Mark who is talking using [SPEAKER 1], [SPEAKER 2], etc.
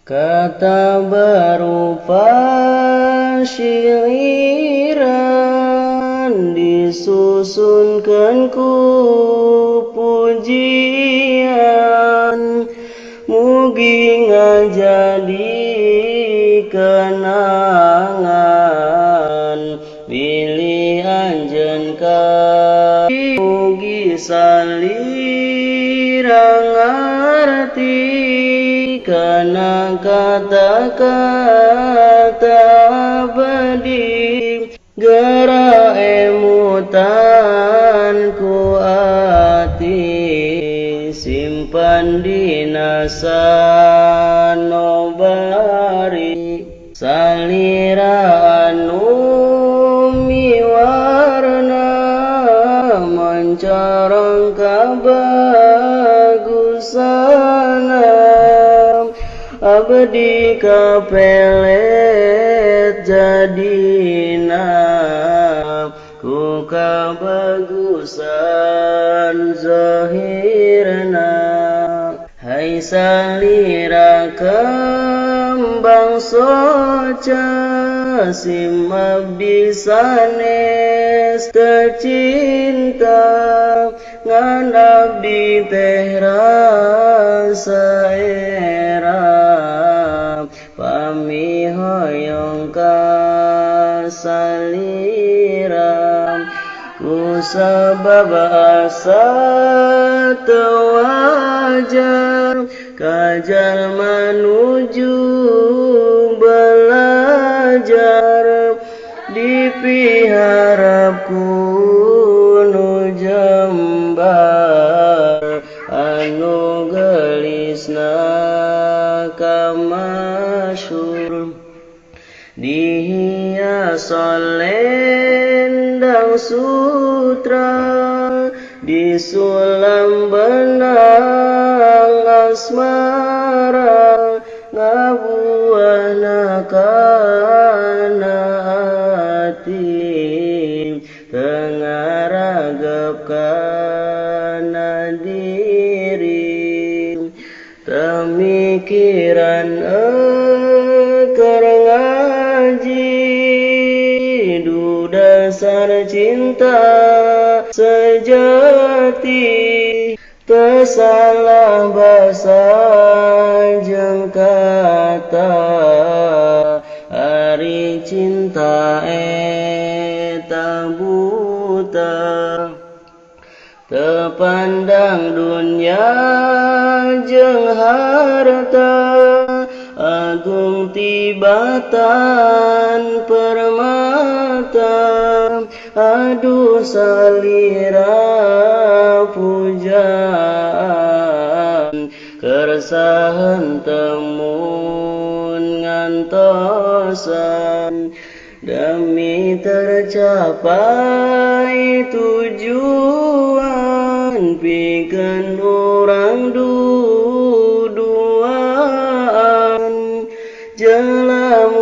[SPEAKER 1] Kata berupa syairan disusunkan ku pujian, mugi ngajadi kenangan pilih anjeun ka mugi salira ngarti kana kata-kata abadi geura emutan ku ati simpan dina sanobari salira anu miwarna mencorong kabagusana abdi kapelet jadina ku kabagusan zahirna. Hai salira kembang soca sim abdi sanes tercinta ngan abdi teh rasa era pamihoyong ka salira ku sabab asa teu wajar kajal menuju belajar dipiharapku nu jembar anu gelisna kamasyhur dihias selendang sutra disulam benang asmara ngabuana kana ati tengaragap kana diri temikiran keur ngaji du dasar cinta sejati tersalah basa jeung kata ari cinta eta buta tepandang dunya jeung harta agung tibatan permata aduh salira pujaan kersahan temun ngantosan demi tercapai tujuan pikeun urang duduaan jelamu